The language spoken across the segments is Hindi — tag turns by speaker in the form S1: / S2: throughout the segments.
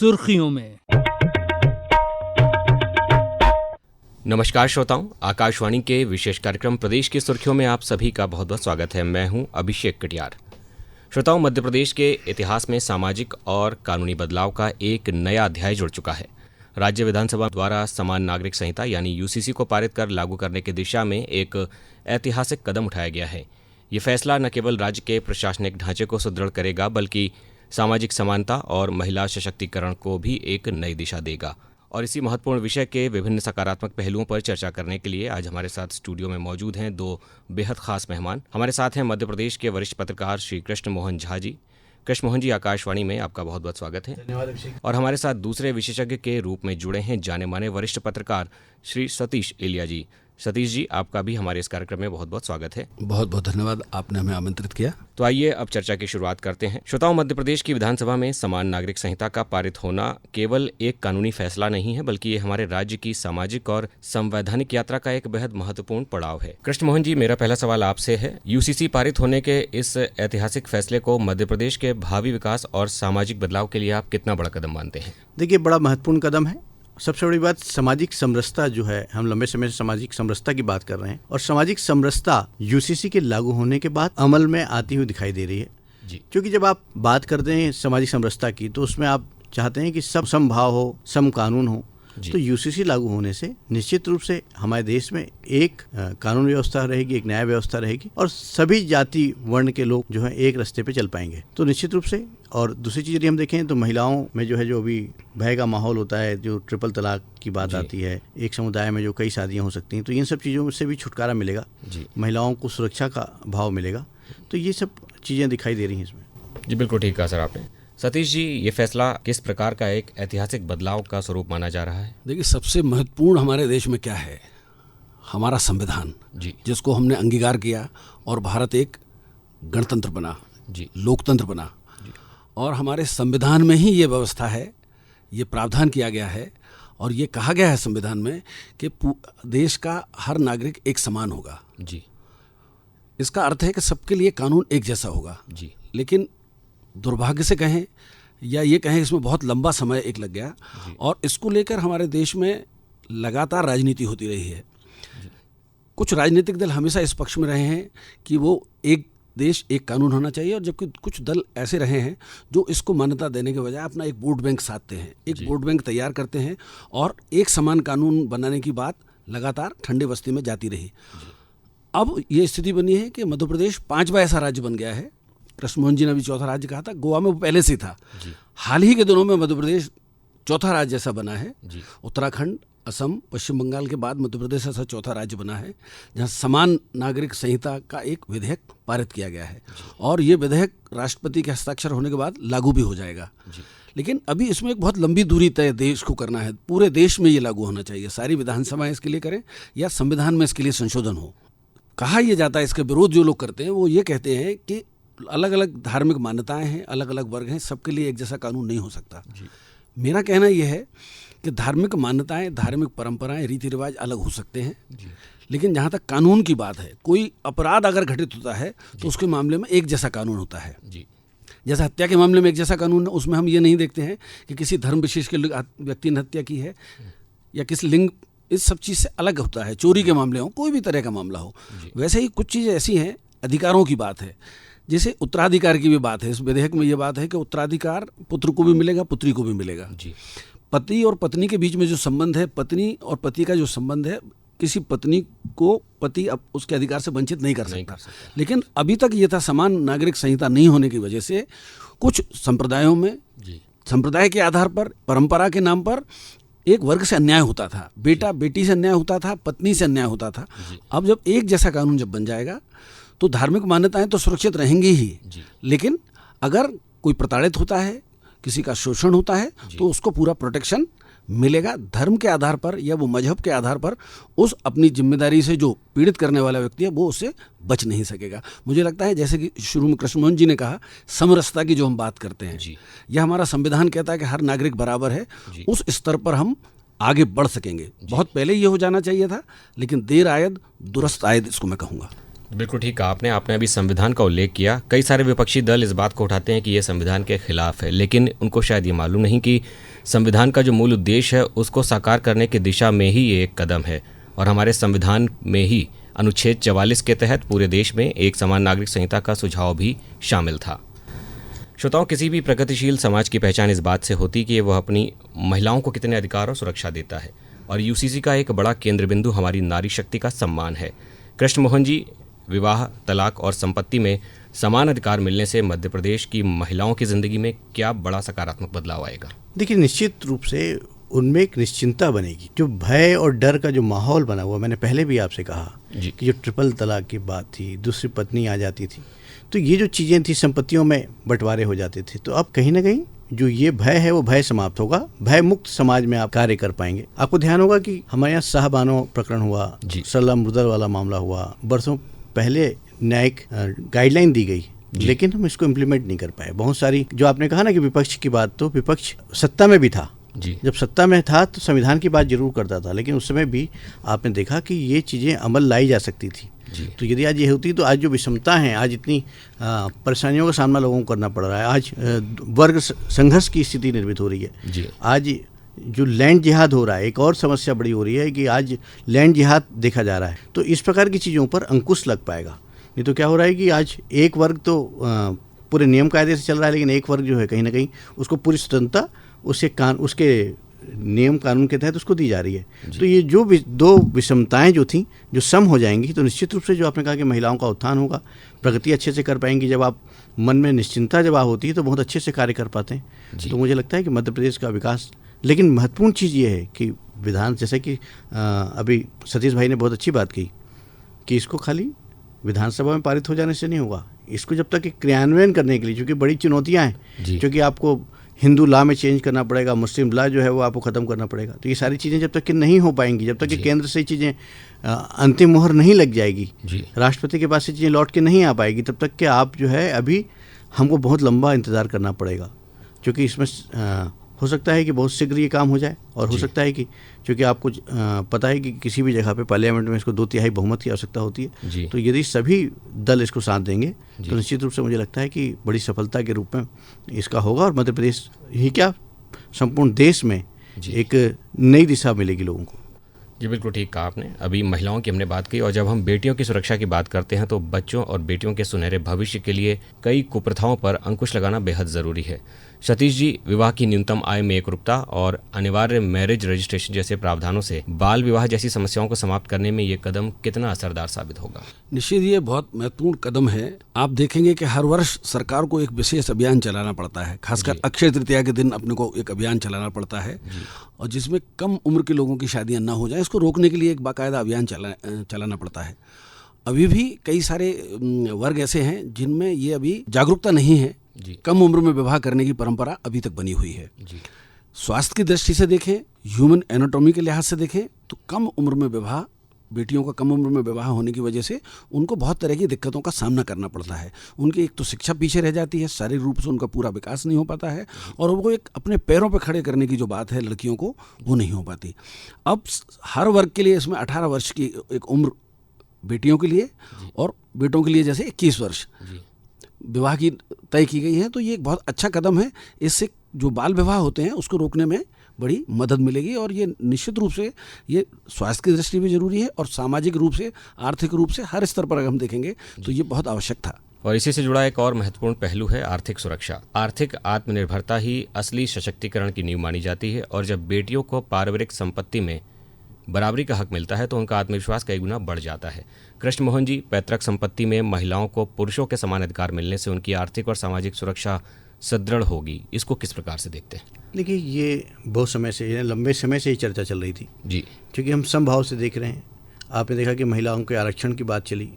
S1: सुर्खियों में।
S2: नमस्कार श्रोताओं, आकाशवाणी के विशेष कार्यक्रम प्रदेश की सुर्खियों में आप सभी का बहुत बहुत स्वागत है। मैं हूं अभिषेक कटियार। श्रोताओं, मध्य प्रदेश के इतिहास में सामाजिक और कानूनी बदलाव का एक नया अध्याय जुड़ चुका है। राज्य विधानसभा द्वारा समान नागरिक संहिता यानी यूसीसी को पारित कर लागू करने की दिशा में एक ऐतिहासिक कदम उठाया गया है। ये फैसला न केवल राज्य के प्रशासनिक ढांचे को सुदृढ़ करेगा बल्कि सामाजिक समानता और महिला सशक्तिकरण को भी एक नई दिशा देगा। और इसी महत्वपूर्ण विषय के विभिन्न सकारात्मक पहलुओं पर चर्चा करने के लिए आज हमारे साथ स्टूडियो में मौजूद हैं दो बेहद खास मेहमान। हमारे साथ हैं मध्य प्रदेश के वरिष्ठ पत्रकार श्री कृष्ण मोहन झा जी। कृष्ण मोहन जी, आकाशवाणी में आपका बहुत बहुत स्वागत है।
S3: धन्यवाद अभिषेक।
S2: और हमारे साथ दूसरे विशेषज्ञ के रूप में जुड़े हैं जाने माने वरिष्ठ पत्रकार श्री सतीश एलिया जी। सतीश जी, आपका भी हमारे इस कार्यक्रम में बहुत बहुत स्वागत है।
S3: बहुत बहुत धन्यवाद, आपने हमें आमंत्रित किया।
S2: तो आइए अब चर्चा की शुरुआत करते हैं। श्रोताओं, मध्य प्रदेश की विधानसभा में समान नागरिक संहिता का पारित होना केवल एक कानूनी फैसला नहीं है बल्कि ये हमारे राज्य की सामाजिक और संवैधानिक यात्रा का एक बेहद महत्वपूर्ण पड़ाव है। कृष्ण मोहन जी, मेरा पहला सवाल आपसे है, यूसीसी पारित होने के इस ऐतिहासिक फैसले को मध्य प्रदेश के भावी विकास और सामाजिक बदलाव के लिए आप कितना बड़ा कदम मानते हैं?
S4: देखिए, बड़ा महत्वपूर्ण कदम है। सबसे बड़ी बात, सामाजिक समरसता जो है, हम लंबे समय से सामाजिक समरसता की बात कर रहे हैं और सामाजिक समरसता यूसीसी के लागू होने के बाद अमल में आती हुई दिखाई दे रही है
S2: जी।
S4: क्योंकि जब आप बात करते हैं सामाजिक समरसता की तो उसमें आप चाहते हैं कि सब समभाव हो, सम कानून हो। तो यूसीसी लागू होने से निश्चित रूप से हमारे देश में एक कानून व्यवस्था रहेगी, एक न्याय व्यवस्था रहेगी और सभी जाति वर्ण के लोग जो है एक रास्ते पे चल पाएंगे। तो निश्चित रूप से। और दूसरी चीज़ यदि हम देखें तो महिलाओं में जो है, जो अभी भय का माहौल होता है, जो ट्रिपल तलाक की बात आती है, एक समुदाय में जो कई शादियां हो सकती हैं, तो इन सब चीज़ों से भी छुटकारा मिलेगा, महिलाओं को सुरक्षा का भाव मिलेगा। तो ये सब चीज़ें दिखाई दे रही हैं इसमें।
S2: जी बिल्कुल ठीक कहा सर आपने। सतीश जी, ये फैसला किस प्रकार का एक ऐतिहासिक बदलाव का स्वरूप माना जा रहा है?
S3: देखिए, सबसे महत्वपूर्ण हमारे देश में क्या है? हमारा संविधान
S2: जी,
S3: जिसको हमने अंगीकार किया और भारत एक गणतंत्र बना
S2: जी,
S3: लोकतंत्र बना। और हमारे संविधान में ही ये व्यवस्था है, ये प्रावधान किया गया है और ये कहा गया है संविधान में कि देश का हर नागरिक एक समान होगा
S2: जी।
S3: इसका अर्थ है कि सबके लिए कानून एक जैसा होगा
S2: जी।
S3: लेकिन दुर्भाग्य से कहें या ये कहें, इसमें बहुत लंबा समय एक लग गया और इसको लेकर हमारे देश में लगातार राजनीति होती रही है। कुछ राजनीतिक दल हमेशा इस पक्ष में रहे हैं कि वो एक देश एक कानून होना चाहिए, और जबकि कुछ दल ऐसे रहे हैं जो इसको मान्यता देने के बजाय अपना एक वोट बैंक साधते हैं, एक वोट बैंक तैयार करते हैं और एक समान कानून बनाने की बात लगातार ठंडे बस्ती में जाती रही। अब ये स्थिति बनी है कि मध्य प्रदेश 5वां ऐसा राज्य बन गया है। कृष्ण मोहन जी ने अभी चौथा राज्य कहा था, गोवा में वो पहले से था। हाल ही के दिनों में मध्य प्रदेश चौथा राज्य ऐसा बना है। उत्तराखंड, असम, पश्चिम बंगाल के बाद मध्य प्रदेश ऐसा चौथा राज्य बना है जहां समान नागरिक संहिता का एक विधेयक पारित किया गया है और ये विधेयक राष्ट्रपति के हस्ताक्षर होने के बाद लागू भी हो जाएगा। लेकिन अभी इसमें एक बहुत लंबी दूरी तय देश को करना है। पूरे देश में ये लागू होना चाहिए, सारी विधानसभाएं इसके लिए करें या संविधान में इसके लिए संशोधन हो। कहा यह जाता है, इसका विरोध जो लोग करते हैं वो ये कहते हैं कि अलग अलग धार्मिक मान्यताएं हैं, अलग अलग वर्ग हैं, सबके लिए एक जैसा कानून नहीं हो सकता। मेरा कहना यह है कि धार्मिक मान्यताएं, धार्मिक परंपराएं, रीति रिवाज अलग हो सकते हैं, लेकिन जहाँ तक कानून की बात है, कोई अपराध अगर घटित होता है तो उसके मामले में एक जैसा कानून होता है। जैसा हत्या के मामले में एक जैसा कानून है, उसमें हम ये नहीं देखते हैं कि किसी धर्म विशेष के व्यक्ति ने हत्या की है या किस लिंग, इस सब चीज़ से अलग होता है। चोरी के मामले हो, कोई भी तरह का मामला हो। वैसे ही कुछ चीज़ें ऐसी हैं, अधिकारों की बात है, जैसे उत्तराधिकार की भी बात है। इस विधेयक में ये बात है कि उत्तराधिकार पुत्र को भी मिलेगा, पुत्री को भी मिलेगा। पति और पत्नी के बीच में जो संबंध है, पत्नी और पति का जो संबंध है, किसी पत्नी को पति अब उसके अधिकार से वंचित नहीं कर सकता। लेकिन अभी तक ये था, समान नागरिक संहिता नहीं होने की वजह से कुछ संप्रदायों में संप्रदाय के आधार पर, परंपरा के नाम पर एक वर्ग से अन्याय होता था। बेटा बेटी से अन्याय होता था, पत्नी से अन्याय होता था। अब जब एक जैसा कानून जब बन जाएगा तो धार्मिक मान्यताएं तो सुरक्षित रहेंगी ही, लेकिन अगर कोई प्रताड़ित होता है, किसी का शोषण होता है, तो उसको पूरा प्रोटेक्शन मिलेगा। धर्म के आधार पर या वो मजहब के आधार पर उस अपनी जिम्मेदारी से जो पीड़ित करने वाला व्यक्ति है वो उससे बच नहीं सकेगा। मुझे लगता है, जैसे कि शुरू में कृष्ण मोहन जी ने कहा, समरसता की जो हम बात करते हैं, यह हमारा संविधान कहता है कि हर नागरिक बराबर है। उस स्तर पर हम आगे बढ़ सकेंगे। बहुत पहले ये हो जाना चाहिए था, लेकिन देर आयद दुरुस्त आयद, इसको मैं कहूँगा।
S2: बिल्कुल ठीक कहा आपने अभी संविधान का उल्लेख किया। कई सारे विपक्षी दल इस बात को उठाते हैं कि ये संविधान के खिलाफ है, लेकिन उनको शायद ये मालूम नहीं कि संविधान का जो मूल उद्देश्य है उसको साकार करने की दिशा में ही ये एक कदम है। और हमारे संविधान में ही अनुच्छेद 44 के तहत पूरे देश में एक समान नागरिक संहिता का सुझाव भी शामिल था। श्रोताओं, किसी भी प्रगतिशील समाज की पहचान इस बात से होती कि वह अपनी महिलाओं को कितने अधिकार और सुरक्षा देता है, और यूसीसी का एक बड़ा केंद्र बिंदु हमारी नारी शक्ति का सम्मान है। कृष्ण मोहन जी, विवाह, तलाक और संपत्ति में समान अधिकार मिलने से मध्य प्रदेश की महिलाओं की ज़िंदगी में क्या बड़ा सकारात्मक बदलाव आएगा?
S4: देखिए, निश्चित रूप से उनमें एक निश्चिंतता बनेगी। जो भय और डर का जो माहौल बना हुआ, मैंने पहले भी आपसे कहा कि जो ट्रिपल तलाक की बात थी, दूसरी पत्नी आ जाती थी, तो ये जो चीज़ें थी, संपत्तियों में बंटवारे हो जाते थे, तो अब कहीं ना कहीं जो ये भय है वो भय समाप्त होगा। भय मुक्त समाज में आप कार्य कर पाएंगे। आपको ध्यान होगा कि हमारे यहाँ शाहबानो प्रकरण हुआ, सरला मुर्दर वाला मामला हुआ, बरसों पहले न्यायिक गाइडलाइन दी गई, लेकिन हम इसको इम्प्लीमेंट नहीं कर पाए। बहुत सारी, जो आपने कहा ना कि विपक्ष की बात, तो विपक्ष सत्ता में भी था जी। जब सत्ता में था तो संविधान की बात जरूर करता था, लेकिन उस समय भी आपने देखा कि ये चीज़ें अमल लाई जा सकती थी जी। तो यदि आज ये होती तो आज जो विषमता है, आज इतनी परेशानियों का सामना लोगों को करना पड़ रहा है, आज वर्ग संघर्ष की स्थिति निर्मित हो रही है जी। आज जो लैंड जिहाद हो रहा है, एक और समस्या बड़ी हो रही है कि आज लैंड जिहाद देखा जा रहा है। तो इस प्रकार की चीज़ों पर अंकुश लग पाएगा। नहीं तो क्या हो रहा है कि आज एक वर्ग तो पूरे नियम कायदे से चल रहा है, लेकिन एक वर्ग जो है कहीं ना कहीं उसको पूरी स्वतंत्रता उसके नियम कानून के तहत उसको दी जा रही है। तो ये जो दो विषमताएं जो थी, जो सम हो जाएंगी, तो निश्चित रूप से जो आपने कहा कि महिलाओं का उत्थान होगा, प्रगति अच्छे से कर पाएंगी। जब आप मन में निश्चिंतता जब होती है तो बहुत अच्छे से कार्य कर पाते हैं। तो मुझे लगता है कि मध्य प्रदेश का विकास, लेकिन महत्वपूर्ण चीज़ ये है कि विधान, जैसे कि अभी सतीश भाई ने बहुत अच्छी बात की कि इसको खाली विधानसभा में पारित हो जाने से नहीं होगा, इसको जब तक क्रियान्वयन करने के लिए, क्योंकि बड़ी चुनौतियाँ हैं, क्योंकि आपको हिंदू लॉ में चेंज करना पड़ेगा, मुस्लिम लॉ जो है वो आपको ख़त्म करना पड़ेगा। तो ये सारी चीज़ें जब तक कि नहीं हो पाएंगी, जब तक कि केंद्र से चीज़ें अंतिम मोहर नहीं लग जाएगी, राष्ट्रपति के पास से चीज़ें लौट के नहीं आ पाएगी, तब तक कि आप जो है अभी हमको बहुत लंबा इंतज़ार करना पड़ेगा। क्योंकि इसमें हो सकता है कि बहुत शीघ्र ये काम हो जाए, और हो सकता है कि क्योंकि आपको पता है कि किसी भी जगह पे पार्लियामेंट में इसको 2/3 बहुमत की आवश्यकता होती है। तो यदि सभी दल इसको साथ देंगे तो निश्चित रूप से मुझे लगता है कि बड़ी सफलता के रूप में इसका होगा, और मध्य प्रदेश ही क्या संपूर्ण देश में एक नई दिशा मिलेगी लोगों को।
S2: जी बिल्कुल ठीक कहा आपने। अभी महिलाओं की हमने बात की, और जब हम बेटियों की सुरक्षा की बात करते हैं तो बच्चों और बेटियों के सुनहरे भविष्य के लिए कई कुप्रथाओं पर अंकुश लगाना बेहद ज़रूरी है। सतीश जी, विवाह की न्यूनतम आय में एकरूपता और अनिवार्य मैरिज रजिस्ट्रेशन जैसे प्रावधानों से बाल विवाह जैसी समस्याओं को समाप्त करने में ये कदम कितना असरदार साबित होगा?
S3: निश्चित ये बहुत महत्वपूर्ण कदम है। आप देखेंगे कि हर वर्ष सरकार को एक विशेष अभियान चलाना पड़ता है, खासकर अक्षय तृतीया के दिन अपने को एक अभियान चलाना पड़ता है, और जिसमें कम उम्र के लोगों की शादियां ना हो जाए, इसको रोकने के लिए एक बाकायदा अभियान चलाना पड़ता है। अभी भी कई सारे वर्ग ऐसे हैं जिनमें ये अभी जागरूकता नहीं है। कम उम्र में विवाह करने की परंपरा अभी तक बनी हुई है। स्वास्थ्य की दृष्टि से देखें, ह्यूमन एनाटॉमी के लिहाज से देखें, तो कम उम्र में विवाह, बेटियों का कम उम्र में विवाह होने की वजह से उनको बहुत तरह की दिक्कतों का सामना करना पड़ता है। उनकी एक तो शिक्षा पीछे रह जाती है, शारीरिक रूप से उनका पूरा विकास नहीं हो पाता है, और वो एक अपने पैरों पर खड़े करने की जो बात है लड़कियों को, वो नहीं हो पाती। अब हर वर्ग के लिए इसमें 18 वर्ष की एक उम्र बेटियों के लिए, और बेटों के लिए जैसे 21 वर्ष विवाह की तय की गई है। तो ये एक बहुत अच्छा कदम है। इससे जो बाल विवाह होते हैं उसको रोकने में बड़ी मदद मिलेगी, और ये निश्चित रूप से ये स्वास्थ्य की दृष्टि भी जरूरी है, और सामाजिक रूप से, आर्थिक रूप से, हर स्तर पर अगर हम देखेंगे तो ये बहुत आवश्यक था।
S2: और इसी से जुड़ा एक और महत्वपूर्ण पहलू है आर्थिक सुरक्षा। आर्थिक आत्मनिर्भरता ही असली सशक्तिकरण की नींव मानी जाती है, और जब बेटियों को पारिवारिक संपत्ति में बराबरी का हक मिलता है तो उनका आत्मविश्वास कई गुना बढ़ जाता है। कृष्ण मोहन जी, पैतृक संपत्ति में महिलाओं को पुरुषों के समान अधिकार मिलने से उनकी आर्थिक और सामाजिक सुरक्षा सुदृढ़ होगी, इसको किस प्रकार से देखते हैं?
S4: देखिए, ये बहुत समय से, लंबे समय से ही चर्चा चल रही थी जी, क्योंकि हम समभाव से देख रहे हैं। आपने देखा कि महिलाओं के आरक्षण की बात चली,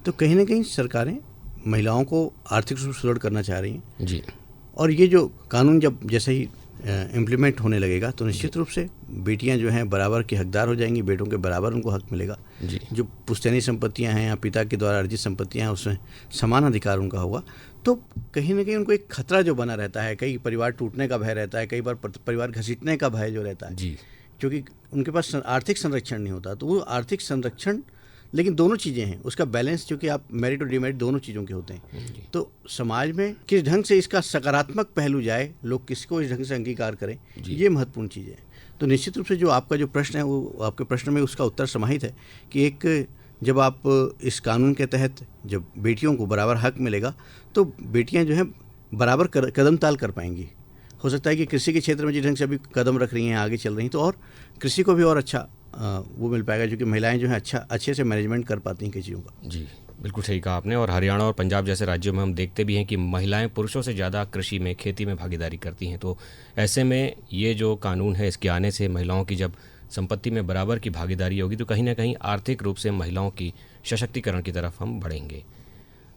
S4: तो कहीं ना कहीं सरकारें महिलाओं को आर्थिक रूप से सुदृढ़ करना चाह रही हैं जी। और ये जो कानून जब जैसे ही इम्प्लीमेंट होने लगेगा तो निश्चित रूप से बेटियां जो हैं बराबर की हकदार हो जाएंगी, बेटों के बराबर उनको हक मिलेगा जी। जो पुश्तैनी संपत्तियां हैं या पिता के द्वारा अर्जित संपत्तियां हैं उसमें समान अधिकार उनका होगा। तो कहीं ना कहीं उनको एक खतरा जो बना रहता है, कई परिवार टूटने का भय रहता है, कई बार परिवार घसीटने का भय जो रहता है जी, क्योंकि उनके पास आर्थिक संरक्षण नहीं होता। तो वो आर्थिक संरक्षण लेकिन दोनों चीज़ें हैं, उसका बैलेंस चूँकि आप मेरिट और डिमेरिट दोनों चीज़ों के होते हैं। तो समाज में किस ढंग से इसका सकारात्मक पहलू जाए, लोग किसको इस ढंग से अंगीकार करें, ये महत्वपूर्ण चीज़ है। तो निश्चित रूप से जो आपका जो प्रश्न है वो आपके प्रश्न में उसका उत्तर समाहित है कि एक जब आप इस कानून के तहत जब बेटियों को बराबर हक मिलेगा तो बेटियां जो हैं बराबर कदम ताल कर पाएंगी। हो सकता है कि कृषि के क्षेत्र में जिस ढंग से अभी कदम रख रही हैं, आगे चल रही हैं, तो और कृषि को भी और अच्छा वो मिल पाएगा, जो कि महिलाएं जो हैं अच्छे से मैनेजमेंट कर पाती हैं कई चीज़ों का।
S2: जी बिल्कुल सही कहा आपने। और हरियाणा और पंजाब जैसे राज्यों में हम देखते भी हैं कि महिलाएं पुरुषों से ज़्यादा कृषि में, खेती में भागीदारी करती हैं। तो ऐसे में ये जो कानून है, इसके आने से महिलाओं की जब संपत्ति में बराबर की भागीदारी होगी तो कहीं ना कहीं आर्थिक रूप से महिलाओं की सशक्तिकरण की तरफ हम बढ़ेंगे।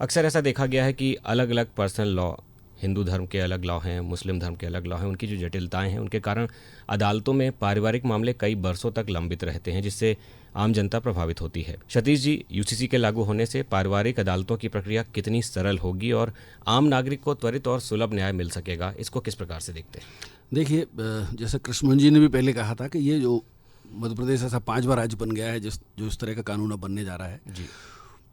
S2: अक्सर ऐसा देखा गया है कि अलग अलग पर्सनल लॉ, हिंदू धर्म के अलग लॉ हैं, मुस्लिम धर्म के अलग लॉ हैं, उनकी जो जटिलताएं हैं उनके कारण अदालतों में पारिवारिक मामले कई बरसों तक लंबित रहते हैं, जिससे आम जनता प्रभावित होती है। सतीश जी, यूसीसी के लागू होने से पारिवारिक अदालतों की प्रक्रिया कितनी सरल होगी और आम नागरिक को त्वरित और सुलभ न्याय मिल सकेगा, इसको किस प्रकार से देखते हैं?
S3: देखिए, जैसे कृष्णमोहन जी ने भी पहले कहा था कि ये जो मध्य प्रदेश ऐसा 5वां राज्य बन गया है जो इस तरह का कानून अब बनने जा रहा है
S2: जी।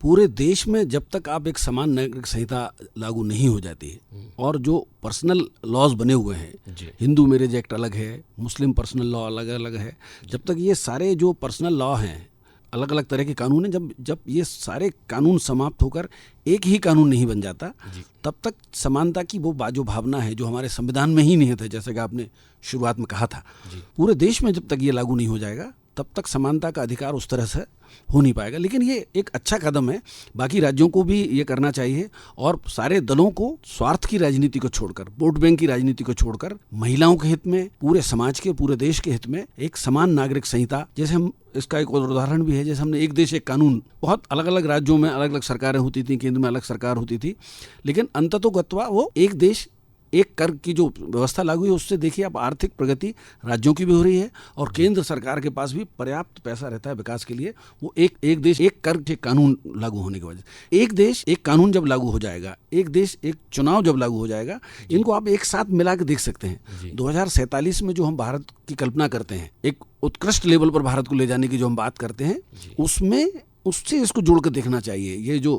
S3: पूरे देश में जब तक आप एक समान नागरिक संहिता लागू नहीं हो जाती है और जो पर्सनल लॉज बने हुए हैं, हिंदू मैरिज एक्ट अलग है, मुस्लिम पर्सनल लॉ अलग अलग है, जब तक ये सारे जो पर्सनल लॉ हैं, अलग अलग तरह के कानून हैं, जब ये सारे कानून समाप्त होकर एक ही कानून नहीं बन जाता, तब तक समानता की वो जो भावना है जो हमारे संविधान में ही निहित है, जैसे कि आपने शुरुआत में कहा था, पूरे देश में जब तक ये लागू नहीं हो जाएगा तब तक समानता का अधिकार उस तरह से हो नहीं पाएगा। लेकिन ये एक अच्छा कदम है, बाकी राज्यों को भी ये करना चाहिए और सारे दलों को स्वार्थ की राजनीति को छोड़कर, वोट बैंक की राजनीति को छोड़कर, महिलाओं के हित में, पूरे समाज के, पूरे देश के हित में एक समान नागरिक संहिता, जैसे हम इसका एक और उदाहरण भी है, जैसे हमने एक देश एक कानून, बहुत अलग अलग राज्यों में अलग अलग सरकारें होती थी, केंद्र में अलग सरकार होती थी, लेकिन अंततोगत्वा वो एक देश एक कर की जो व्यवस्था लागू है, उससे देखिए आप आर्थिक प्रगति राज्यों की भी हो रही है और केंद्र सरकार के पास भी पर्याप्त पैसा रहता है विकास के लिए। वो एक देश एक कर के कानून लागू होने की वजह से, एक देश एक कानून जब लागू हो जाएगा, एक देश एक चुनाव जब लागू हो जाएगा, इनको आप एक साथ मिला के देख सकते हैं। 2047 में जो हम भारत की कल्पना करते हैं, एक उत्कृष्ट लेवल पर भारत को ले जाने की जो हम बात करते हैं, उससे इसको जोड़ कर देखना चाहिए। ये जो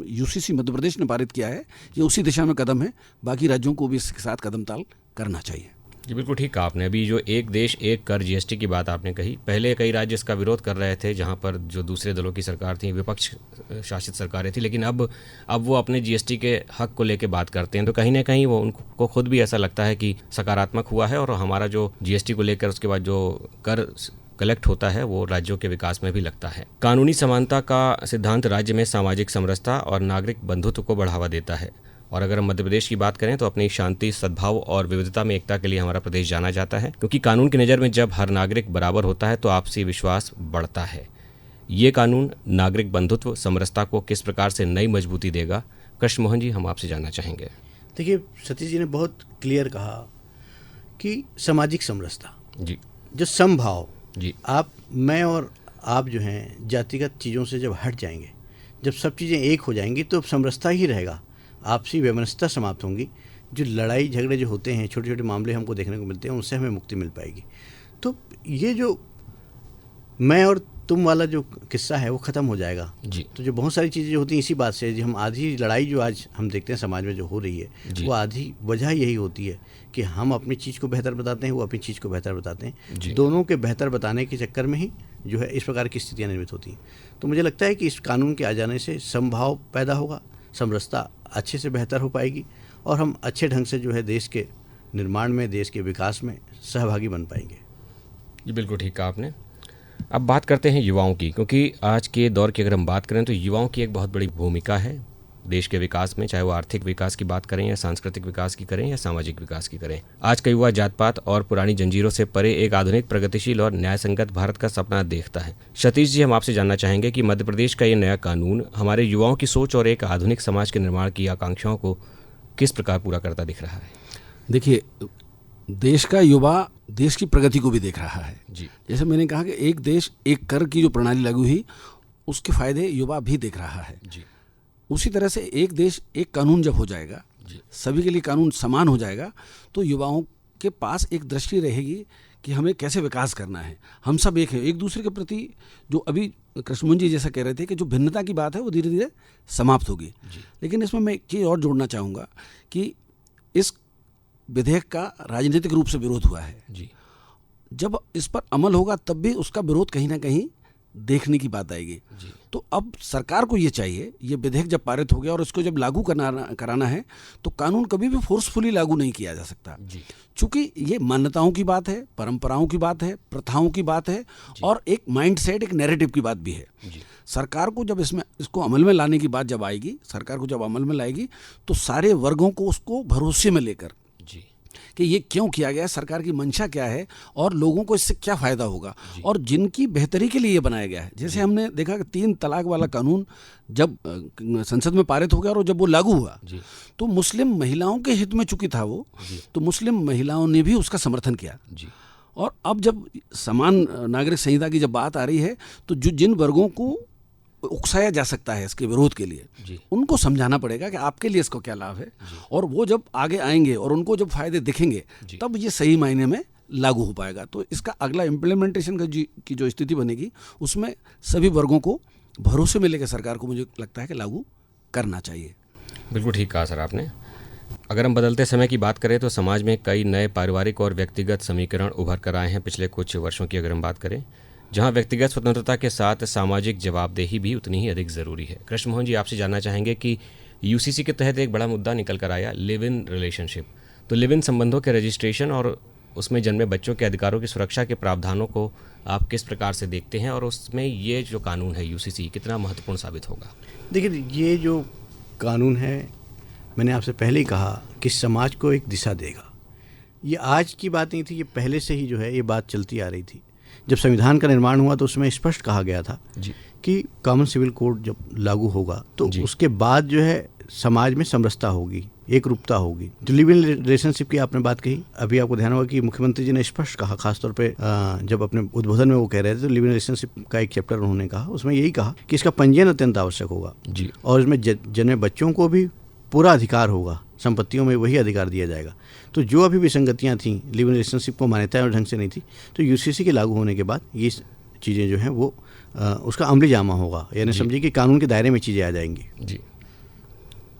S3: यूसीसी मध्य प्रदेश ने पारित किया है, ये उसी दिशा में कदम है, बाकी राज्यों को भी इसके साथ कदम ताल करना चाहिए।
S2: जी बिल्कुल ठीक कहा आपने। अभी जो एक देश एक कर जीएसटी की बात आपने कही, पहले कई राज्य इसका विरोध कर रहे थे, जहां पर जो दूसरे दलों की सरकार थी, विपक्ष शासित सरकारें थी, लेकिन अब वो अपने जीएसटी के हक को लेकर बात करते हैं, तो कहीं ना कहीं वो उनको खुद भी ऐसा लगता है कि सकारात्मक हुआ है और हमारा जो जीएसटी को लेकर उसके बाद जो कर कलेक्ट होता है वो राज्यों के विकास में भी लगता है। कानूनी समानता का सिद्धांत राज्य में सामाजिक समरसता और नागरिक बंधुत्व को बढ़ावा देता है। और अगर हम मध्य प्रदेश की बात करें तो अपनी शांति, सद्भाव और विविधता में एकता के लिए हमारा प्रदेश जाना जाता है, क्योंकि कानून की नज़र में जब हर नागरिक बराबर होता है तो आपसी विश्वास बढ़ता है। ये कानून नागरिक बंधुत्व, समरसता को किस प्रकार से नई मजबूती देगा, कृष्णमोहन जी हम आपसे जानना चाहेंगे।
S4: देखिए, सतीश जी ने बहुत क्लियर कहा कि सामाजिक समरसता
S2: जी,
S4: जो समभाव
S2: जी,
S4: आप, मैं और आप जो हैं जातिगत चीज़ों से जब हट जाएंगे, जब सब चीज़ें एक हो जाएंगी तो समरसता ही रहेगा, आपसी वैमनस्यता समाप्त होंगी। जो लड़ाई झगड़े जो होते हैं, छोटे छोटे मामले हमको देखने को मिलते हैं, उनसे हमें मुक्ति मिल पाएगी। तो ये जो मैं और तुम वाला जो किस्सा है वो ख़त्म हो जाएगा
S2: जी।
S4: तो जो बहुत सारी चीज़ें जो होती हैं इसी बात से, जो हम आधी लड़ाई जो आज हम देखते हैं समाज में जो हो रही है, वो आधी वजह यही होती है कि हम अपनी चीज़ को बेहतर बताते हैं, वो अपनी चीज़ को बेहतर बताते हैं। दोनों के बेहतर बताने के चक्कर में ही जो है इस प्रकार की स्थितियाँ निर्मित होती हैं। तो मुझे लगता है कि इस कानून के आ जाने से समभाव पैदा होगा, समरसता अच्छे से बेहतर हो पाएगी और हम अच्छे ढंग से जो है देश के निर्माण में, देश के विकास में सहभागी बन पाएंगे।
S2: जी बिल्कुल ठीक कहा आपने। अब बात करते हैं युवाओं की, क्योंकि आज के दौर की अगर हम बात करें तो युवाओं की एक बहुत बड़ी भूमिका है देश के विकास में, चाहे वो आर्थिक विकास की बात करें या सांस्कृतिक विकास की करें या सामाजिक विकास की करें। आज का युवा जात पात और पुरानी जंजीरों से परे एक आधुनिक, प्रगतिशील और न्यायसंगत भारत का सपना देखता है। सतीश जी, हम आपसे जानना चाहेंगे कि मध्य प्रदेश का ये नया कानून हमारे युवाओं की सोच और एक आधुनिक समाज के निर्माण की आकांक्षाओं को किस प्रकार पूरा करता दिख रहा है?
S3: देखिए, देश का युवा देश की प्रगति को भी देख रहा है
S2: जी।
S3: जैसे मैंने कहा कि एक देश एक कर की जो प्रणाली लागू हुई, उसके फायदे युवा भी देख रहा है
S2: जी।
S3: उसी तरह से एक देश एक कानून जब हो जाएगा, सभी के लिए कानून समान हो जाएगा, तो युवाओं के पास एक दृष्टि रहेगी कि हमें कैसे विकास करना है। हम सब एक हैं, एक दूसरे के प्रति जो अभी कृष्णमोहन जी जैसा कह रहे थे कि जो भिन्नता की बात है वो धीरे धीरे समाप्त होगी। लेकिन इसमें मैं एक चीज़ और जोड़ना चाहूँगा कि इस विधेयक का राजनीतिक रूप से विरोध हुआ है
S2: जी।
S3: जब इस पर अमल होगा तब भी उसका विरोध कहीं ना कहीं देखने की बात आएगी। तो अब सरकार को ये चाहिए, ये विधेयक जब पारित हो गया और इसको जब लागू कराना है तो कानून कभी भी फोर्सफुली लागू नहीं किया जा सकता, क्योंकि ये मान्यताओं की बात है, परंपराओं की बात है, प्रथाओं की बात है और एक माइंडसेट, एक नैरेटिव की बात भी है। सरकार को जब इसको अमल में लाने की बात जब आएगी, सरकार को जब अमल में लाएगी तो सारे वर्गों को उसको भरोसे में लेकर कि ये क्यों किया गया है, सरकार की मंशा क्या है और लोगों को इससे क्या फ़ायदा होगा और जिनकी बेहतरी के लिए ये बनाया गया है। जैसे हमने देखा कि 3 तलाक वाला कानून जब संसद में पारित हो गया और जब वो लागू हुआ तो मुस्लिम महिलाओं के हित में चूंकि था वो, तो मुस्लिम महिलाओं ने भी उसका समर्थन किया। और अब जब समान नागरिक संहिता की जब बात आ रही है तो जिन वर्गों को उकसाया जा सकता है इसके विरोध के लिए, उनको समझाना पड़ेगा कि आपके लिए इसको क्या लाभ है और वो जब आगे आएंगे और उनको जब फायदे दिखेंगे तब ये सही मायने में लागू हो पाएगा। तो इसका अगला इम्प्लीमेंटेशन की जो स्थिति बनेगी उसमें सभी वर्गों को भरोसे में लेकर सरकार को मुझे लगता है कि लागू करना चाहिए।
S2: बिल्कुल ठीक कहा सर आपने। अगर हम बदलते समय की बात करें तो समाज में कई नए पारिवारिक और व्यक्तिगत समीकरण उभर कर आए हैं पिछले कुछ वर्षों की अगर हम बात करें, जहां व्यक्तिगत स्वतंत्रता के साथ सामाजिक जवाबदेही भी उतनी ही अधिक ज़रूरी है। कृष्णमोहन जी, आपसे जानना चाहेंगे कि यूसीसी के तहत एक बड़ा मुद्दा निकल कर आया, लिव इन रिलेशनशिप। तो लिव इन संबंधों के रजिस्ट्रेशन और उसमें जन्मे बच्चों के अधिकारों की सुरक्षा के प्रावधानों को आप किस प्रकार से देखते हैं और उसमें ये जो कानून है यूसीसी कितना महत्वपूर्ण साबित होगा?
S4: देखिए, ये जो कानून है, मैंने आपसे पहले ही कहा कि समाज को एक दिशा देगा। ये आज की बात नहीं थी, ये पहले से ही जो है ये बात चलती आ रही थी। जब संविधान का निर्माण हुआ तो उसमें स्पष्ट कहा गया था कि कॉमन सिविल कोड जब लागू होगा तो उसके बाद जो है समाज में समरसता होगी, एक रूपता होगी। जो लिव इन रिलेशनशिप की आपने बात कही, अभी आपको ध्यान होगा कि मुख्यमंत्री जी ने स्पष्ट कहा, खासतौर पे जब अपने उद्बोधन में वो कह रहे थे तो लिव इन रिलेशनशिप का एक चैप्टर उन्होंने कहा, उसमें यही कहा कि इसका पंजीयन अत्यंत आवश्यक होगा और इसमें जन्मे बच्चों को भी पूरा अधिकार होगा, संपत्तियों में वही अधिकार दिया जाएगा। तो जो अभी विसंगतियाँ थीं, लिव इन रिलेशनशिप को मान्यता ढंग से नहीं थी, तो यूसीसी के लागू होने के बाद ये चीज़ें जो हैं वो उसका अमली जामा होगा, यानी समझिए कि कानून के दायरे में चीज़ें आ जाएंगी।
S2: जी,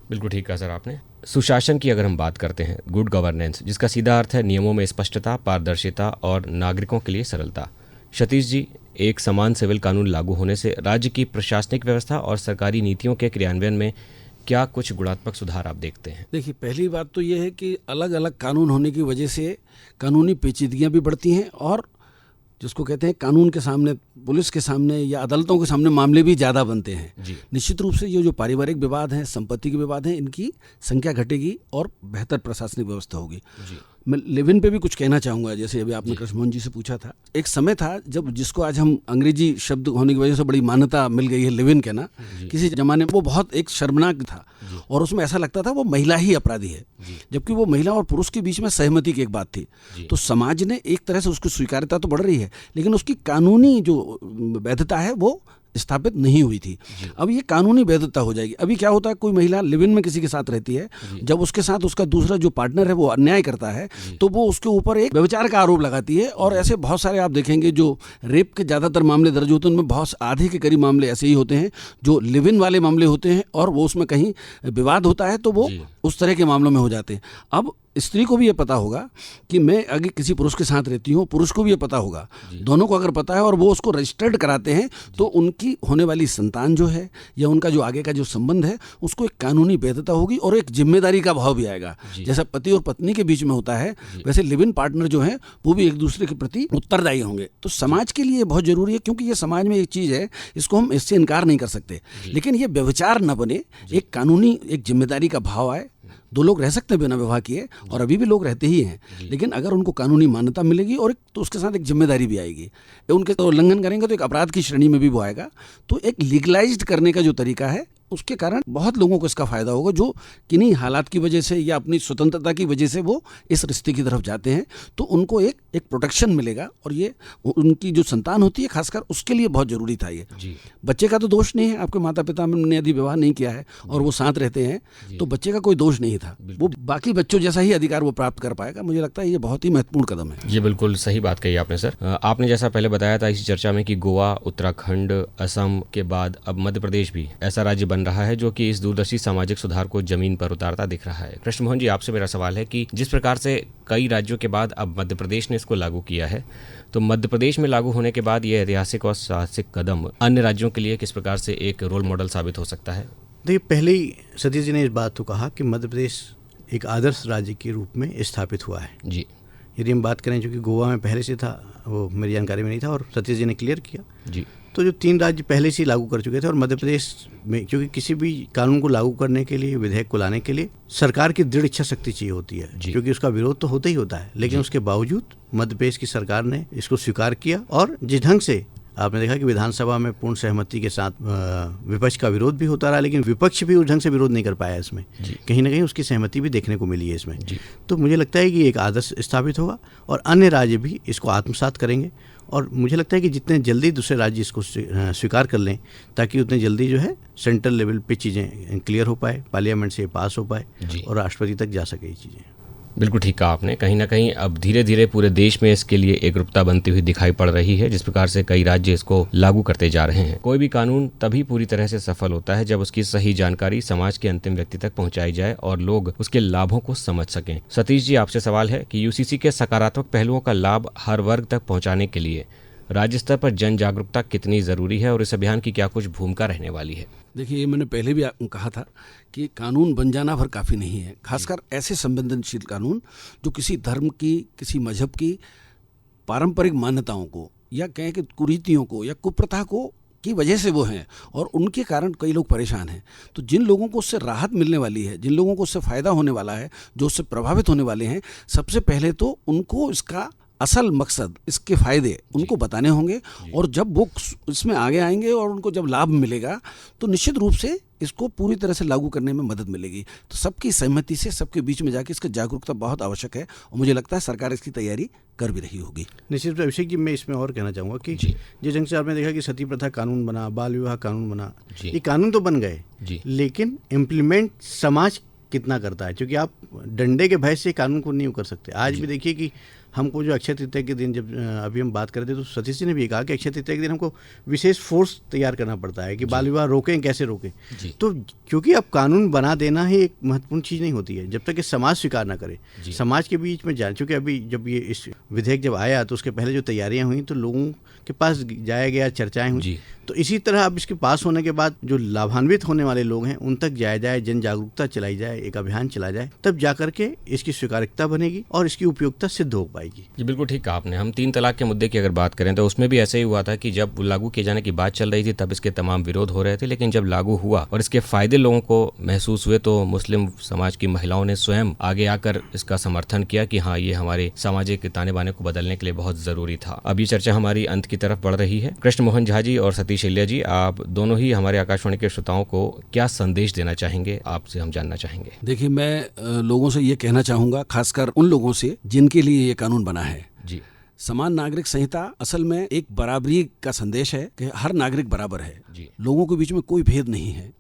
S2: बिल्कुल ठीक कहा सर आपने। सुशासन की अगर हम बात करते हैं, गुड गवर्नेंस, जिसका सीधा अर्थ है नियमों में स्पष्टता, पारदर्शिता और नागरिकों के लिए सरलता। सतीश जी, एक समान सिविल कानून लागू होने से राज्य की प्रशासनिक व्यवस्था और सरकारी नीतियों के क्रियान्वयन में क्या कुछ गुणात्मक सुधार आप देखते हैं?
S3: देखिए, पहली बात तो ये है कि अलग अलग कानून होने की वजह से कानूनी पेचीदगियाँ भी बढ़ती हैं और जिसको कहते हैं कानून के सामने, पुलिस के सामने या अदालतों के सामने मामले भी ज़्यादा बनते हैं। निश्चित रूप से ये जो पारिवारिक विवाद हैं, संपत्ति के विवाद हैं, इनकी संख्या घटेगी और बेहतर प्रशासनिक व्यवस्था होगी। मैं लिव इन पे भी कुछ कहना चाहूँगा, जैसे अभी आपने कृष्णमोहन जी से पूछा था। एक समय था जब जिसको आज हम अंग्रेजी शब्द होने की वजह से बड़ी मान्यता मिल गई है लिव इन के ना, किसी ज़माने में वो बहुत एक शर्मनाक था और उसमें ऐसा लगता था वो महिला ही अपराधी है, जबकि वो महिला और पुरुष के बीच में सहमति की एक बात थी। तो समाज ने एक तरह से उसकी स्वीकार्यता तो बढ़ रही है, लेकिन उसकी कानूनी जो वैधता है वो स्थापित नहीं हुई थी। अब ये कानूनी वैधता हो जाएगी। अभी क्या होता है, कोई महिला लिव इन में किसी के साथ रहती है, जब उसके साथ उसका दूसरा जो पार्टनर है वो अन्याय करता है तो वो उसके ऊपर एक व्यभिचार का आरोप लगाती है। और ऐसे बहुत सारे आप देखेंगे जो रेप के ज़्यादातर मामले दर्ज होते हैं, उनमें बहुत आधे के करीब मामले ऐसे ही होते हैं जो लिव इन वाले मामले होते हैं और वो उसमें कहीं विवाद होता है तो वो उस तरह के मामलों में हो जाते हैं। अब स्त्री को भी ये पता होगा कि मैं अगर किसी पुरुष के साथ रहती हूँ, पुरुष को भी ये पता होगा, दोनों को अगर पता है और वो उसको रजिस्टर्ड कराते हैं तो उनकी होने वाली संतान जो है या उनका जो आगे का जो संबंध है उसको एक कानूनी वैधता होगी और एक जिम्मेदारी का भाव भी आएगा। जैसा पति और पत्नी के बीच में होता है वैसे लिव इन पार्टनर जो है वो भी एक दूसरे के प्रति उत्तरदायी होंगे। तो समाज के लिए बहुत जरूरी है, क्योंकि ये समाज में एक चीज़ है, इसको हम इससे इनकार नहीं कर सकते, लेकिन ये व्यभिचार न बने, एक कानूनी एक जिम्मेदारी का भाव आए। दो लोग रह सकते हैं बिना विवाह किए और अभी भी लोग रहते ही हैं, लेकिन अगर उनको कानूनी मान्यता मिलेगी और तो उसके साथ एक जिम्मेदारी भी आएगी, उनके तो उल्लंघन करेंगे तो एक अपराध की श्रेणी में भी वो आएगा। तो एक लीगलाइज्ड करने का जो तरीका है उसके कारण बहुत लोगों को इसका फ़ायदा होगा जो किन्हीं हालात की वजह से या अपनी स्वतंत्रता की वजह से वो इस रिश्ते की तरफ जाते हैं, तो उनको एक प्रोटेक्शन मिलेगा और ये उनकी जो संतान होती है खासकर उसके लिए बहुत ज़रूरी था। ये बच्चे का तो दोष नहीं है, आपके माता पिता ने यदि विवाह नहीं किया है और वो साथ रहते हैं तो बच्चे का कोई दोष नहीं था। था, वो बाकी बच्चों जैसा ही अधिकार वो प्राप्त कर पाएगा। मुझे लगता है ये बहुत ही महत्वपूर्ण कदम है।
S2: ये बिल्कुल सही बात कही आपने सर। आपने जैसा पहले बताया था इसी चर्चा में कि गोवा, उत्तराखंड, असम के बाद अब मध्य प्रदेश भी ऐसा राज्य बन रहा है जो कि इस दूरदर्शी सामाजिक सुधार को जमीन पर उतारता दिख रहा है। कृष्ण मोहन जी, आपसे मेरा सवाल है कि जिस प्रकार से कई राज्यों के बाद अब मध्य प्रदेश ने इसको लागू किया है, तो मध्य प्रदेश में लागू होने के बाद ये ऐतिहासिक और साहसिक कदम अन्य राज्यों के लिए किस प्रकार से एक रोल मॉडल साबित हो सकता है?
S4: देखिए, पहले ही सतीश जी ने इस बात को कहा कि मध्य प्रदेश एक आदर्श राज्य के रूप में स्थापित हुआ है
S2: जी।
S4: यदि हम बात करें, चूँकि गोवा में पहले से था, वो मेरी जानकारी में नहीं था और सतीश जी ने क्लियर किया
S2: जी।
S4: तो जो 3 राज्य पहले से ही लागू कर चुके थे, और मध्य प्रदेश में क्योंकि किसी भी कानून को लागू करने के लिए, विधेयक को लाने के लिए सरकार की दृढ़ इच्छा शक्ति चाहिए होती है, क्योंकि उसका विरोध तो होता ही होता है, लेकिन उसके बावजूद मध्य प्रदेश की सरकार ने इसको स्वीकार किया। और जिस ढंग से आपने देखा कि विधानसभा में पूर्ण सहमति के साथ विपक्ष का विरोध भी होता रहा, लेकिन विपक्ष भी उस ढंग से विरोध नहीं कर पाया इसमें, कहीं ना कहीं उसकी सहमति भी देखने को मिली है इसमें। तो मुझे लगता है कि एक आदर्श स्थापित होगा और अन्य राज्य भी इसको आत्मसात करेंगे, और मुझे लगता है कि जितने जल्दी दूसरे राज्य इसको स्वीकार कर लें, ताकि उतने जल्दी जो है सेंट्रल लेवल पे चीज़ें क्लियर हो पाए, पार्लियामेंट से पास हो पाए और राष्ट्रपति तक जा सके ये चीज़ें।
S2: बिल्कुल ठीक कहा आपने। कहीं ना कहीं अब धीरे धीरे पूरे देश में इसके लिए एकरूपता बनती हुई दिखाई पड़ रही है, जिस प्रकार से कई राज्य इसको लागू करते जा रहे हैं। कोई भी कानून तभी पूरी तरह से सफल होता है जब उसकी सही जानकारी समाज के अंतिम व्यक्ति तक पहुंचाई जाए और लोग उसके लाभों को समझ सकें। सतीश जी, आपसे सवाल है कि यूसीसी के सकारात्मक पहलुओं का लाभ हर वर्ग तक पहुँचाने के लिए राज्य स्तर पर जन जागरूकता कितनी ज़रूरी है और इस अभियान की क्या कुछ भूमिका रहने वाली है?
S3: देखिए, ये मैंने पहले भी कहा था कि कानून बन जाना भर काफ़ी नहीं है, खासकर ऐसे संवेदनशील कानून जो किसी धर्म की, किसी मजहब की पारंपरिक मान्यताओं को या कहें कि कुरीतियों को या कुप्रथा को की वजह से वो हैं और उनके कारण कई लोग परेशान हैं। तो जिन लोगों को उससे राहत मिलने वाली है, जिन लोगों को उससे फ़ायदा होने वाला है, जो उससे प्रभावित होने वाले हैं, सबसे पहले तो उनको इसका असल मकसद, इसके फ़ायदे उनको बताने होंगे, और जब वो इसमें आगे आएंगे और उनको जब लाभ मिलेगा तो निश्चित रूप से इसको पूरी तरह से लागू करने में मदद मिलेगी। तो सबकी सहमति से, सबके बीच में जाके इसका जागरूकता बहुत आवश्यक है और मुझे लगता है सरकार इसकी तैयारी कर भी रही होगी।
S4: निश्चित रूप से अभिषेक जी, मैं इसमें और कहना चाहूँगा कि जिस ढंग से आपने देखा कि सती प्रथा कानून बना, बाल विवाह कानून बना, ये कानून तो बन गए, लेकिन इम्प्लीमेंट समाज कितना करता है, क्योंकि आप डंडे के भय से कानून को नहीं कर सकते। आज भी देखिए कि हमको जो अक्षय तृतीया के दिन, जब अभी हम बात कर रहे थे, तो सतीश जी ने भी कहा कि अक्षय तृतीया के दिन हमको विशेष फोर्स तैयार करना पड़ता है कि बाल विवाह रोकें, कैसे रोकें। तो क्योंकि अब कानून बना देना ही एक महत्वपूर्ण चीज़ नहीं होती है जब तक कि समाज स्वीकार ना करे, समाज के बीच में जाए। क्योंकि अभी जब ये इस विधेयक जब आया तो उसके पहले जो तैयारियां हुई तो लोगों के पास जाया गया, चर्चाएं हुई, तो इसी तरह अब इसके पास होने के बाद जो लाभान्वित होने वाले लोग हैं उन तक जाया जाए, जन जागरूकता चलाई जाए, एक अभियान चला जाए, तब जा करके इसकी स्वीकार्यता बनेगी और इसकी उपयोगिता सिद्ध हो पाएगी।
S2: जी बिल्कुल ठीक कहा आपने। हम 3 तलाक के मुद्दे की अगर बात करें तो उसमें भी ऐसे ही हुआ था कि जब लागू किए जाने की बात चल रही थी तब इसके तमाम विरोध हो रहे थे, लेकिन जब लागू हुआ और इसके फायदे लोगों को महसूस हुए तो मुस्लिम समाज की महिलाओं ने स्वयं आगे आकर इसका समर्थन किया कि हाँ, ये हमारे सामाजिक ताने बाने को बदलने के लिए बहुत जरूरी था। अब ये चर्चा हमारी अंत की तरफ बढ़ रही है। कृष्ण मोहन झा जी और सतीश इलिया जी, आप दोनों ही हमारे आकाशवाणी के श्रोताओं को क्या संदेश देना चाहेंगे, आपसे हम जानना चाहेंगे।
S3: देखिए, मैं लोगों से ये कहना चाहूँगा, खासकर उन लोगों से जिनके लिए ये कानून बना है
S2: जी।
S3: समान नागरिक संहिता असल में एक बराबरी का संदेश है कि हर नागरिक बराबर है, लोगों के बीच में कोई भेद नहीं है।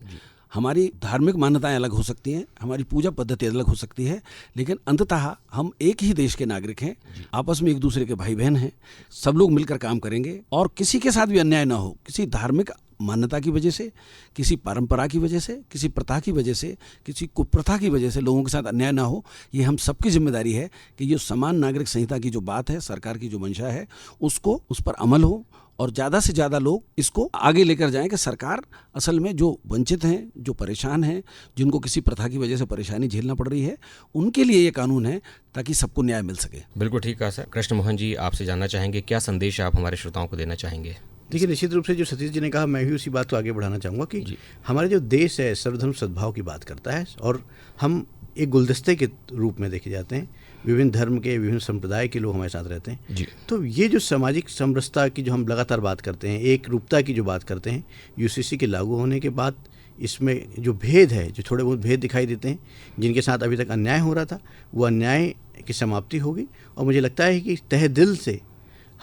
S3: हमारी धार्मिक मान्यताएं अलग हो सकती हैं, हमारी पूजा पद्धति अलग हो सकती है, लेकिन अंततः हम एक ही देश के नागरिक हैं, आपस में एक दूसरे के भाई बहन हैं। सब लोग मिलकर काम करेंगे और किसी के साथ भी अन्याय ना हो, किसी धार्मिक मान्यता की वजह से, किसी परंपरा की वजह से, किसी प्रथा की वजह से, किसी कुप्रथा की वजह से लोगों के साथ अन्याय ना हो। ये हम सबकी जिम्मेदारी है कि ये समान नागरिक संहिता की जो बात है, सरकार की जो मंशा है, उसको उस पर अमल हो और ज़्यादा से ज़्यादा लोग इसको आगे लेकर जाएं कि सरकार असल में जो वंचित हैं, जो परेशान हैं, जिनको किसी प्रथा की वजह से परेशानी झेलना पड़ रही है, उनके लिए ये कानून है ताकि सबको न्याय मिल सके।
S2: बिल्कुल ठीक कहा सर। कृष्ण मोहन जी, आपसे जानना चाहेंगे क्या संदेश आप हमारे श्रोताओं को देना चाहेंगे?
S4: देखिए, निश्चित रूप से जो सतीश जी ने कहा, मैं भी उसी बात को आगे बढ़ाना चाहूँगा कि हमारे जो देश है सर्वधर्म सद्भाव की बात करता है और हम एक गुलदस्ते के रूप में देखे जाते हैं, विभिन्न धर्म के, विभिन्न संप्रदाय के लोग हमारे साथ रहते हैं जी। तो ये जो सामाजिक समरसता की जो हम लगातार बात करते हैं, एक रूपता की जो बात करते हैं, यूसीसी के लागू होने के बाद इसमें जो भेद है, जो थोड़े बहुत भेद दिखाई देते हैं, जिनके साथ अभी तक अन्याय हो रहा था, वो अन्याय की समाप्ति होगी। और मुझे लगता है कि तहे दिल से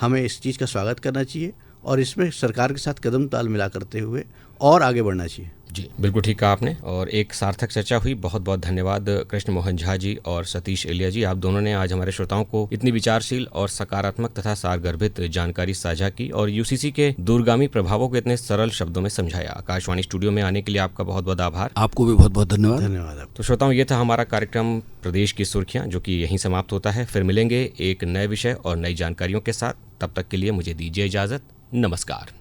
S4: हमें इस चीज़ का स्वागत करना चाहिए और इसमें सरकार के साथ कदम ताल मिला करते हुए और आगे बढ़ना चाहिए।
S2: जी, बिल्कुल ठीक कहा आपने और एक सार्थक चर्चा हुई। बहुत बहुत धन्यवाद कृष्ण मोहन झा जी और सतीश एलिया जी, आप दोनों ने आज हमारे श्रोताओं को इतनी विचारशील और सकारात्मक तथा सारगर्भित जानकारी साझा की और यूसीसी के दूरगामी प्रभावों को इतने सरल शब्दों में समझाया। आकाशवाणी स्टूडियो में आने के लिए आपका बहुत बहुत आभार।
S3: आपको भी बहुत बहुत धन्यवाद।
S4: धन्यवाद।
S2: तो श्रोताओं, ये था हमारा कार्यक्रम प्रदेश की सुर्खियां, जो कि यहीं समाप्त होता है। फिर मिलेंगे एक नए विषय और नई जानकारियों के साथ। तब तक के लिए मुझे दीजिए इजाजत। नमस्कार।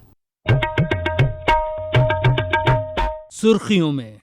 S1: सुर्खियों में